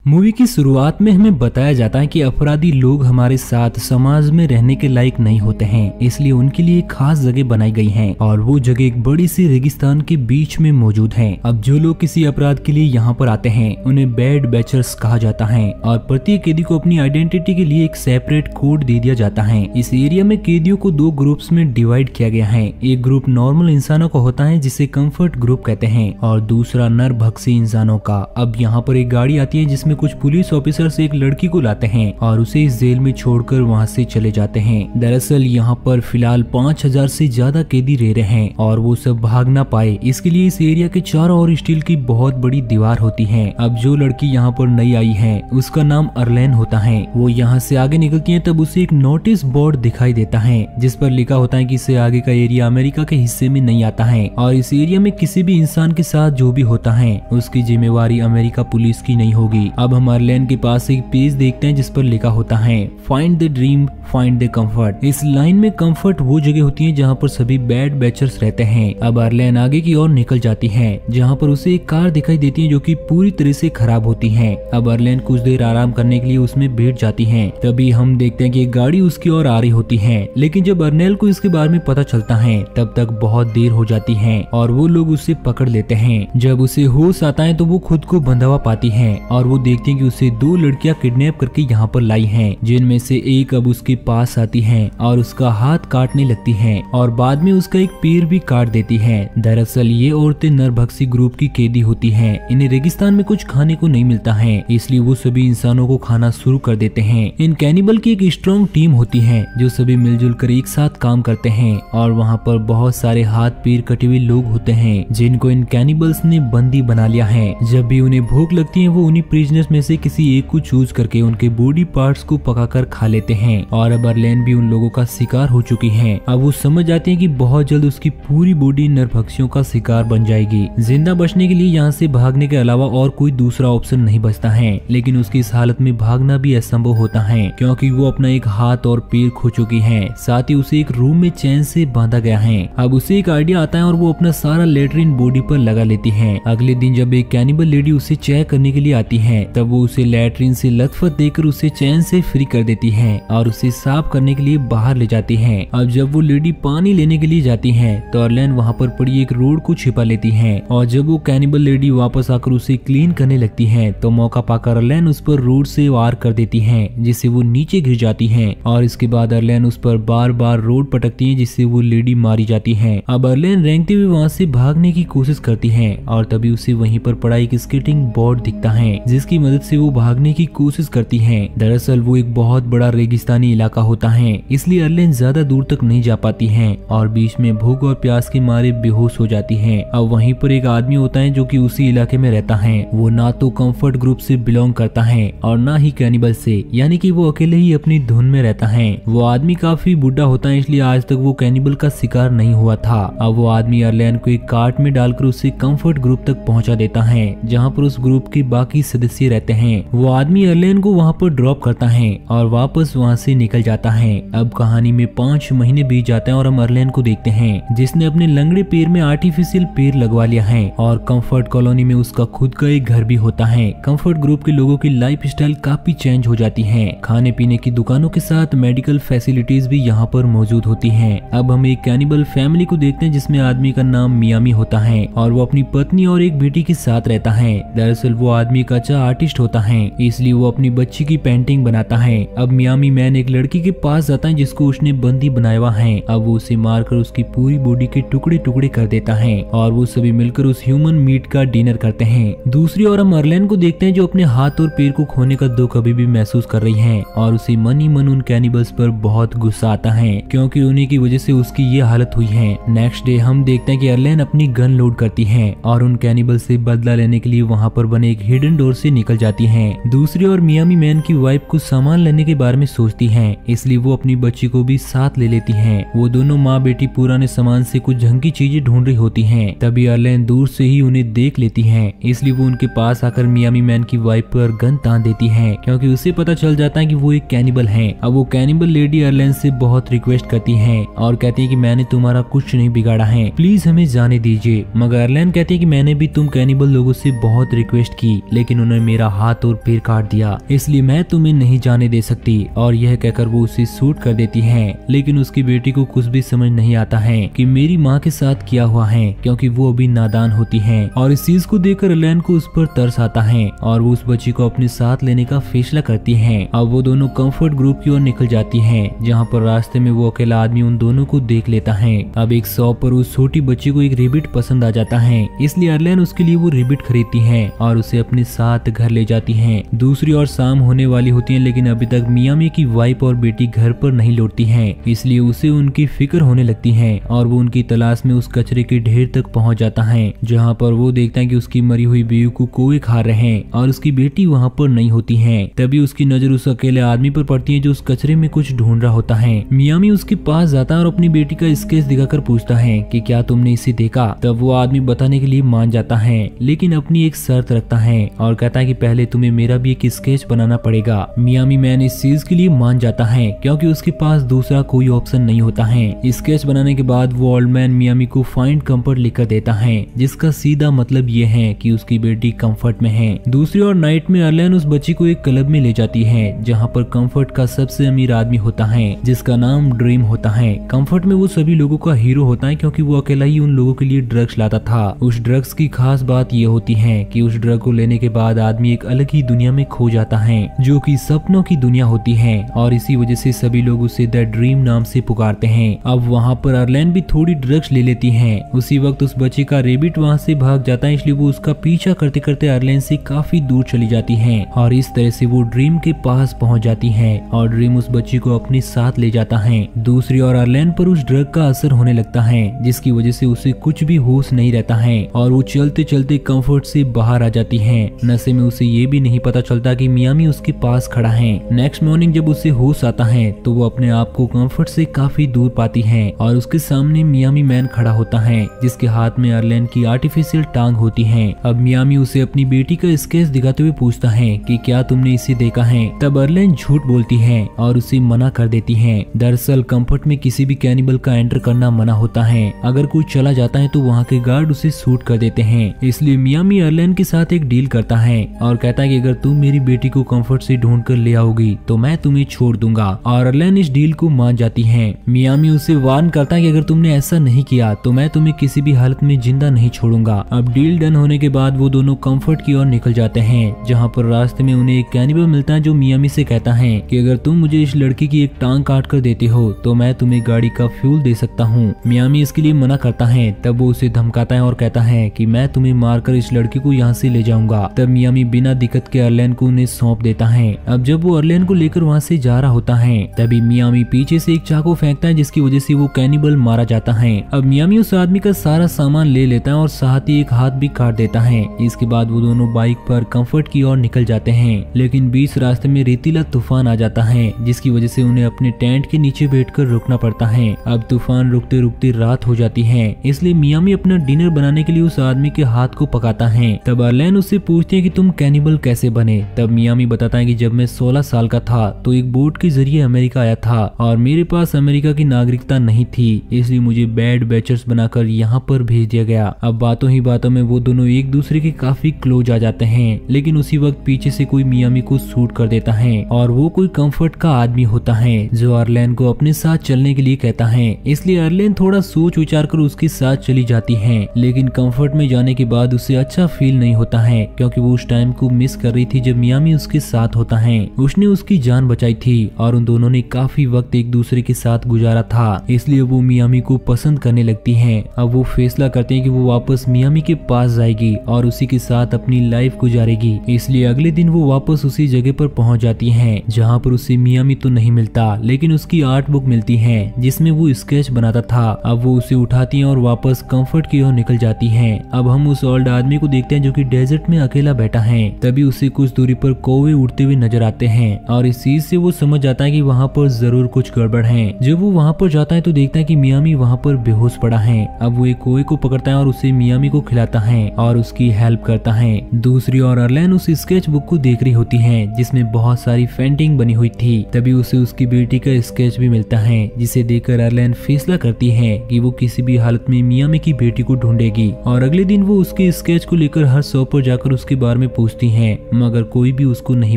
Movie की शुरुआत में हमें बताया जाता है कि अपराधी लोग हमारे साथ समाज में रहने के लायक नहीं होते हैं, इसलिए उनके लिए खास जगह बनाई गई है और वो जगह एक बड़ी सी रेगिस्तान के बीच में मौजूद है। अब जो लोग किसी अपराध के लिए यहाँ पर आते हैं उन्हें बैड बैचर्स कहा जाता है और प्रत्येक कैदी को अपनी आइडेंटिटी के लिए एक सेपरेट कोड दे दिया जाता है। इस एरिया में कैदियों को दो ग्रुप्स में डिवाइड किया गया है। एक ग्रुप नॉर्मल इंसानों का होता है जिसे कंफर्ट ग्रुप कहते हैं और दूसरा नरभक्षी इंसानों का। अब यहाँ पर एक गाड़ी आती है जिसमें कुछ पुलिस ऑफिसर्स एक लड़की को लाते हैं और उसे इस जेल में छोड़कर वहाँ से चले जाते हैं। दरअसल यहाँ पर फिलहाल 5000 से ज्यादा कैदी रह रहे हैं और वो सब भाग ना पाए इसके लिए इस एरिया के चारों ओर स्टील की बहुत बड़ी दीवार होती है। अब जो लड़की यहाँ पर नई आई है उसका नाम अर्लेन होता है। वो यहाँ से आगे निकलती है तब उसे एक नोटिस बोर्ड दिखाई देता है जिस पर लिखा होता है कि इससे आगे का एरिया अमेरिका के हिस्से में नहीं आता है और इस एरिया में किसी भी इंसान के साथ जो भी होता है उसकी जिम्मेवारी अमेरिका पुलिस की नहीं होगी। अब हम अर्लेन के पास एक पेज देखते हैं जिस पर लिखा होता है find the dream find the comfort. इस लाइन में कंफर्ट वो जगह होती है जहाँ पर सभी बैड बैचर्स रहते हैं। अब अर्लेन आगे की ओर निकल जाती है जहाँ पर उसे एक कार दिखाई देती है जो कि पूरी तरह से खराब होती है। अब अर्लेन कुछ देर आराम करने के लिए उसमें बैठ जाती है। तभी हम देखते हैं कि एक गाड़ी उसकी ओर आ रही होती है, लेकिन जब अर्नेल को इसके बारे में पता चलता है तब तक बहुत देर हो जाती है और वो लोग उसे पकड़ लेते हैं। जब उसे होश आता है तो वो खुद को बंधवा पाती है और वो देखती है कि उसे दो लड़कियां किडनैप करके यहाँ पर लाई हैं, जिनमें से एक अब उसके पास आती है और उसका हाथ काटने लगती है और बाद में उसका एक पैर भी काट देती है। दरअसल ये औरतें नरभक्षी ग्रुप की कैदी होती हैं। इन्हें रेगिस्तान में कुछ खाने को नहीं मिलता है इसलिए वो सभी इंसानों को खाना शुरू कर देते हैं। इन कैनिबल की एक स्ट्रॉन्ग टीम होती है जो सभी मिलजुल कर एक साथ काम करते हैं और वहाँ पर बहुत सारे हाथ पैर कटे हुए लोग होते हैं जिनको इन कैनिबल्स ने बंदी बना लिया है। जब भी उन्हें भूख लगती है वो उन्हीं प्रिजनर्स में से किसी एक को चूज करके उनके बॉडी पार्ट्स को पकाकर खा लेते हैं और अब अर्लेन भी उन लोगों का शिकार हो चुकी है। अब वो समझ जाते हैं कि बहुत जल्द उसकी पूरी बॉडी नरभक्षियों का शिकार बन जाएगी। जिंदा बचने के लिए यहाँ से भागने के अलावा और कोई दूसरा ऑप्शन नहीं बचता है, लेकिन उसकी इस हालत में भागना भी असंभव होता है क्योंकि वो अपना एक हाथ और पैर खो चुकी है। साथ ही उसे एक रूम में चैन से बांधा गया है। अब उसे एक आइडिया आता है और वो अपना सारा लेटरिन बॉडी पर लगा लेती है। अगले दिन जब एक कैनिबल लेडी उसे चेक करने के लिए आती है तब वो उसे लेटरिन से लथपथ देकर उसे चैन से फ्री कर देती है और उसे साफ करने के लिए बाहर ले जाती है। अब जब वो लेडी पानी लेने के लिए जाती है तो अर्लेन वहाँ पर पड़ी एक रोड को छिपा लेती है और जब वो कैनिबल लेडी वापस आकर उसे क्लीन करने लगती है तो मौका पाकर अर्लेन उस पर रोड से वार कर देती है जिससे वो नीचे गिर जाती है और इसके बाद अर्लेन उस पर बार बार रोड पटकती है जिससे वो लेडी मारी जाती है। अब अर्लेन रेंगते हुए वहाँ से भागने की कोशिश करती है और तभी उसे वहीं पर पड़ा एक स्केटिंग बोर्ड दिखता है जिसकी मदद से वो भागने की कोशिश करती है। दरअसल वो एक बहुत बड़ा रेगिस्तानी इलाका होता है इसलिए अर्लेन ज्यादा दूर तक नहीं जा पाती है और बीच में भूख और प्यास के मारे बेहोश हो जाती है। अब वहीं पर एक आदमी होता है जो कि उसी इलाके में रहता है। वो ना तो कंफर्ट ग्रुप से बिलोंग करता है और ना ही कैनिबल से, यानी कि वो अकेले ही अपनी धुन में रहता है। वो आदमी काफी बुढ़ा होता है इसलिए आज तक वो कैनिबल का शिकार नहीं हुआ था। अब वो आदमी अर्लेन को एक कार्ट में डालकर उसे कंफर्ट ग्रुप तक पहुंचा देता है जहाँ पर उस ग्रुप के बाकी सदस्य रहते हैं। वो आदमी अर्लेन को वहाँ पर ड्रॉप करता है और वापस वहाँ से निकल जाता है। अब कहानी में 5 महीने बीत जाते हैं और हम अर्लेन को देखते हैं जिसने अपने लंगड़े पैर में आर्टिफिशियल पैर लगवा लिया है और कंफर्ट कॉलोनी में उसका खुद का एक घर भी होता है। कंफर्ट ग्रुप के लोगों की लाइफ स्टाइल काफी चेंज हो जाती है। खाने पीने की दुकानों के साथ मेडिकल फैसिलिटीज भी यहाँ पर मौजूद होती है। अब हम एक कैनिबल फैमिली को देखते हैं जिसमें आदमी का नाम मियामी होता है और वो अपनी पत्नी और एक बेटी के साथ रहता है। दरअसल वो आदमी एक अच्छा आर्टिस्ट होता है इसलिए वो अपनी बच्ची की पेंटिंग बनाता है। अब मियामी मैन एक लड़की के पास जाता है जिसको उसने बंदी बनाया हुआ है। अब वो उसे मारकर उसकी पूरी बॉडी के टुकड़े टुकड़े कर देता है और वो सभी मिलकर उस ह्यूमन मीट का डिनर करते हैं। दूसरी ओर हम अर्लेन को देखते हैं जो अपने हाथ और पैर को खोने का दुख अभी भी महसूस कर रही है और उसे मन ही मन उन कैनिबल्स पर बहुत गुस्सा आता है क्योंकि उन्हीं की वजह से उसकी ये हालत हुई है। नेक्स्ट डे हम देखते हैं कि अर्लेन अपनी गन लोड करती है और उन कैनिबल से बदला लेने के लिए वहाँ पर बने एक हिडन डोर से निकल जाती है। दूसरी ओर मियामी मैन की वाइफ को सामान लेने के बारे में सोचती है इसलिए वो अपनी बच्ची को भी साथ ले लेती है। वो दोनों माँ बेटी पुराने सामान से कुछ झंकी चीजें ढूंढ रही होती हैं। तभी अर्लेन दूर से ही उन्हें देख लेती है इसलिए वो उनके पास आकर मियामी मैन की वाइफ पर गन तान देती है क्योंकि उसे पता चल जाता है कि वो एक कैनिबल है। अब वो कैनिबल लेडी अर्लेन से बहुत रिक्वेस्ट करती है और कहती है कि मैंने तुम्हारा कुछ नहीं बिगाड़ा है, प्लीज हमें जाने दीजिए। मगर अर्लेन कहती है कि मैंने भी तुम कैनिबल लोगों से बहुत रिक्वेस्ट की लेकिन उन्होंने मेरा हाथ और पैर काट दिया, इसलिए मैं तुम्हें नहीं जाने दे सकती। और यह कहकर वो उसे शूट कर देती है। लेकिन उसकी बेटी को कुछ भी समझ नहीं आता है कि मेरी माँ के साथ क्या हुआ है, क्योंकि वो अभी नादान होती है। और इस चीज को देखकर अर्लेन को उस पर तरस आता है और वो उस बच्ची को अपने साथ लेने का फैसला करती है। अब वो दोनों कंफर्ट ग्रुप की ओर निकल जाती है, जहाँ पर रास्ते में वो अकेला आदमी उन दोनों को देख लेता है। अब एक शॉप पर उस छोटी बच्ची को एक रिबिट पसंद आ जाता है, इसलिए अर्लेन उसके लिए वो रिबिट खरीदती है और उसे अपने साथ घर ले जाती है। दूसरी ओर शाम होने वाली होती है, लेकिन अभी तक मियामी की वाइफ और बेटी घर पर नहीं लौटती है, इसलिए उसे उनकी फिक्र होने लगती है और वो उनकी तलाश में उस कचरे के ढेर तक पहुंच जाता है, जहां पर वो देखता है कि उसकी मरी हुई बीवी को कौवे खा रहे हैं और उसकी बेटी वहां पर नहीं होती है। तभी उसकी नजर उस अकेले आदमी पर पड़ती है जो उस कचरे में कुछ ढूंढ रहा होता है। मियामी उसके पास जाता है और अपनी बेटी का स्केच दिखाकर पूछता है कि क्या तुमने इसे देखा। तब वो आदमी बताने के लिए मान जाता है, लेकिन अपनी एक शर्त रखता है और कहता है कि पहले तुम्हें मेरा भी एक स्केच बनाना पड़ेगा। मियामी मैन इस चीज के लिए मान जाता है, क्योंकि उसके पास दूसरा कोई ऑप्शन नहीं होता है। स्केच बनाने के बाद वो ओल्ड मैन मियामी को फाइंड कंफर्ट लिखकर देता है, जिसका सीधा मतलब ये है कि उसकी बेटी कंफर्ट में है। दूसरी ओर नाइट में अर्लेन उस बच्ची को एक क्लब में ले जाती है, जहाँ पर कंफर्ट का सबसे अमीर आदमी होता है, जिसका नाम ड्रीम होता है। कंफर्ट में वो सभी लोगों का हीरो होता है, क्योंकि वो अकेला ही उन लोगों के लिए ड्रग्स लाता था। उस ड्रग्स की खास बात ये होती है कि उस ड्रग को लेने के बाद आदमी एक अलग ही दुनिया में खो जाता है, जो कि सपनों की दुनिया होती है, और इसी वजह से सभी लोग उसे द ड्रीम नाम से पुकारते हैं। अब वहाँ पर अर्लेन भी थोड़ी ड्रग्स ले लेती है। उसी वक्त उस बच्चे का रेबिट वहाँ से भाग जाता है, इसलिए वो उसका पीछा करते करते अर्लेन से काफी दूर चली जाती है और इस तरह से वो ड्रीम के पास पहुँच जाती है और ड्रीम उस बच्ची को अपने साथ ले जाता है। दूसरी ओर अर्लेन पर उस ड्रग का असर होने लगता है, जिसकी वजह से उसे कुछ भी होश नहीं रहता है और वो चलते चलते कंफर्ट से बाहर आ जाती है। नशे में उसे ये भी नहीं पता चलता कि मियामी उसके पास खड़ा है। नेक्स्ट मॉर्निंग जब उसे होश आता है तो वो अपने आप को कंफर्ट से काफी दूर पाती है और उसके सामने मियामी मैन खड़ा होता है, जिसके हाथ में अर्लेन की आर्टिफिशियल टांग होती है। अब मियामी उसे अपनी बेटी का स्केच दिखाते हुए पूछता है कि क्या तुमने इसे देखा है। तब अर्लेन झूठ बोलती है और उसे मना कर देती है। दरअसल कंफर्ट में किसी भी कैनिबल का एंटर करना मना होता है। अगर कोई चला जाता है तो वहाँ के गार्ड उसे शूट कर देते हैं। इसलिए मियामी अर्लेन के साथ एक डील करता है और कहता है कि अगर तुम मेरी बेटी को कंफर्ट से ढूंढ कर ले आओगी तो मैं तुम्हें छोड़ दूंगा, और अर्लेन इस डील को मान जाती है। मियामी उसे वार्न करता है कि अगर तुमने ऐसा नहीं किया तो मैं तुम्हें किसी भी हालत में जिंदा नहीं छोड़ूंगा। अब डील डन होने के बाद वो दोनों कंफर्ट की ओर निकल जाते हैं, जहाँ पर रास्ते में उन्हें एक कैनिबल मिलता है जो मियामी से कहता है कि अगर तुम मुझे इस लड़की की एक टांग काट कर देते हो तो मैं तुम्हें गाड़ी का फ्यूल दे सकता हूँ। मियामी इसके लिए मना करता है। तब वो उसे धमकाता है और कहता है कि मैं तुम्हें मारकर इस लड़की को यहाँ से ले जाऊंगा। तब मियामी बिना दिक्कत के अर्लेन को उन्हें सौंप देता है। अब जब वो अर्लेन को लेकर वहाँ से जा रहा होता है तभी मियामी पीछे से एक चाकू फेंकता है, जिसकी वजह से वो कैनिबल मारा जाता है। अब मियामी उस आदमी का सारा सामान ले लेता है और साथ ही एक हाथ भी काट देता है। इसके बाद वो दोनों बाइक पर कंफर्ट की ओर निकल जाते हैं, लेकिन बीच रास्ते में रेतीला तूफान आ जाता है, जिसकी वजह से उन्हें अपने टेंट के नीचे बैठकर रुकना पड़ता है। अब तूफान रुकते रुकते रात हो जाती है, इसलिए मियामी अपना डिनर बनाने के लिए उस आदमी के हाथ को पकाता है। तब अर्लेन उससे पूछती है कि तुम कैनिबल कैसे बने। तब मियामी बताता है कि जब मैं 16 साल का था तो एक बोट के जरिए अमेरिका आया था और मेरे पास अमेरिका की नागरिकता नहीं थी, इसलिए मुझे बैड बैचर्स बनाकर यहाँ पर भेज दिया गया। अब बातों ही बातों में वो दोनों एक दूसरे के काफी क्लोज आ जाते हैं, लेकिन उसी वक्त पीछे से कोई मियामी को शूट कर देता है और वो कोई कंफर्ट का आदमी होता है जो अर्लेन को अपने साथ चलने के लिए कहता है। इसलिए अर्लेन थोड़ा सोच विचार कर उसके साथ चली जाती है, लेकिन कंफर्ट में जाने के बाद उसे अच्छा फील नहीं होता है, क्योंकि वो उस टाइम को मिस कर रही थी जब मियामी उसके साथ होता है। उसने उसकी जान बचाई थी और उन दोनों ने काफी वक्त एक दूसरे के साथ गुजारा था, इसलिए वो मियामी को पसंद करने लगती है। अब वो फैसला करते हैं कि वो वापस मियामी के पास जाएगी और उसी के साथ अपनी लाइफ गुजारेगी। इसलिए अगले दिन वो वापस उसी जगह पर पहुंच जाती है जहां पर उसे मियामी तो नहीं मिलता, लेकिन उसकी आर्ट बुक मिलती है जिसमें वो स्केच बनाता था। अब वो उसे उठाती है और वापस कंफर्ट की ओर निकल जाती है। अब हम उस ओल्ड आदमी को देखते हैं जो कि डेजर्ट में अकेला बैठा है। तभी उसे कुछ दूरी पर कौवे उड़ते हुए नजर आते हैं और इस चीज से वो समझ जाता है कि वहाँ पर जरूर कुछ गड़बड़ है। जब वो वहाँ पर जाता है तो देखता है कि मियामी वहाँ पर बेहोश पड़ा है। अब वो एक कौवे को पकड़ता है और उसे मियामी को खिलाता है और उसकी हेल्प करता है। दूसरी ओर अर्लेन उस स्केच बुक को देख रही होती है जिसमें बहुत सारी पेंटिंग बनी हुई थी। तभी उसे उसकी बेटी का स्केच भी मिलता है, जिसे देखकर अर्लेन फैसला करती है कि वो किसी भी हालत में मियामी की बेटी को ढूंढेगी और अगले दिन वो उसके स्केच को लेकर हर शॉप पर जाकर उसके बारे में पूछती हैं, मगर कोई भी उसको नहीं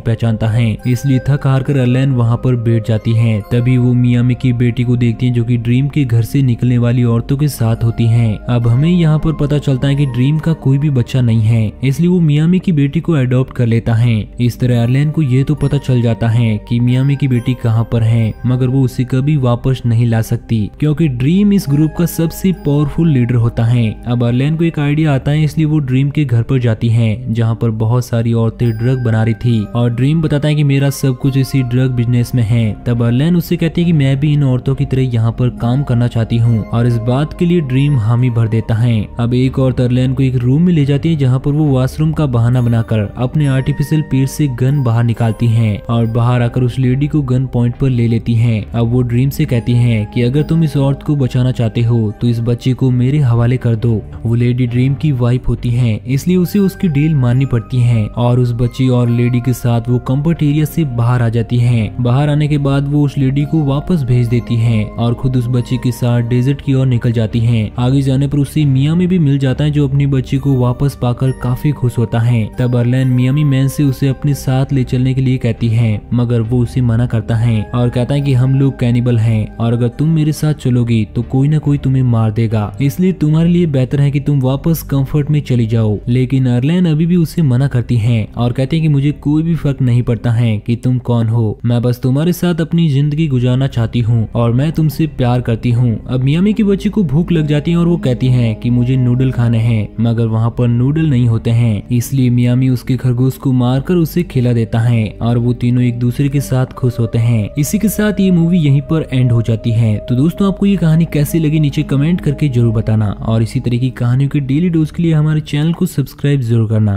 पहचानता है। इसलिए थक हार कर अर्लेन वहाँ पर बैठ जाती है। तभी वो मियामी की बेटी को देखती है जो कि ड्रीम के घर से निकलने वाली औरतों के साथ होती हैं। अब हमें यहाँ पर पता चलता है कि ड्रीम का कोई भी बच्चा नहीं है, इसलिए वो मियामी की बेटी को अडॉप्ट कर लेता है। इस तरह अर्लेन को ये तो पता चल जाता है कि मियामी की बेटी कहाँ पर है, मगर वो उसे कभी वापस नहीं ला सकती क्योंकि ड्रीम इस ग्रुप का सबसे पावरफुल लीडर होता है। अब अर्लेन को एक आइडिया आता है, इसलिए वो ड्रीम के घर पर जाती है जहाँ पर बहुत सारी औरतें ड्रग बना रही थी और ड्रीम बताता है कि मेरा सब कुछ इसी ड्रग बिजनेस में है। तब अर्लेन उससे कहती है कि मैं भी इन औरतों की तरह यहाँ पर काम करना चाहती हूँ और इस बात के लिए ड्रीम हामी भर देता है। अब एक औरत अर्लेन को एक रूम में ले जाती है जहाँ पर वो वॉशरूम का बहाना बनाकर अपने आर्टिफिशियल पेट से गन बाहर निकालती है और बाहर आकर उस लेडी को गन पॉइंट पर ले लेती है। अब वो ड्रीम से कहती है कि अगर तुम इस औरत को बचाना चाहते हो तो इस बच्चे को मेरे हवाले कर दो। वो लेडी ड्रीम की वाइफ होती है, इसलिए उसे उसकी डील माननी पड़ती है और उस बच्ची और लेडी के साथ वो कंफर्ट एरिया से बाहर आ जाती है। बाहर आने के बाद वो उस लेडी को वापस भेज देती है और खुद उस बच्ची के साथ डेजर्ट की ओर निकल जाती है। आगे जाने पर उसे मियामी भी मिल जाता है जो अपनी बच्ची को वापस पाकर काफी खुश होता है। तब अर्लेन मियामी मैन से उसे अपने साथ ले चलने के लिए कहती है, मगर वो उसे मना करता है और कहता है कि हम लोग कैनिबल हैं और अगर तुम मेरे साथ चलोगी तो कोई ना कोई तुम्हें मार देगा, इसलिए तुम्हारे लिए बेहतर है कि तुम वापस कंफर्ट में चली जाओ। लेकिन अर्लेन अभी भी उसे मना करती है और कहती है कि मुझे कोई भी फर्क नहीं पड़ता है कि तुम कौन हो, मैं बस तुम्हारे साथ अपनी जिंदगी गुजारना चाहती हूँ और मैं तुमसे प्यार करती हूँ। अब मियामी की बच्ची को भूख लग जाती है और वो कहती है कि मुझे नूडल खाने हैं, मगर वहाँ पर नूडल नहीं होते हैं, इसलिए मियामी उसके खरगोश को मारकर उसे खिला देता है और वो तीनों एक दूसरे के साथ खुश होते हैं। इसी के साथ ये मूवी यहीं पर एंड हो जाती है। तो दोस्तों आपको ये कहानी कैसी लगी नीचे कमेंट करके जरूर बताना और इसी तरह की कहानियों के डेली डोज के लिए हमारे चैनल को सब्सक्राइब जरूर करना।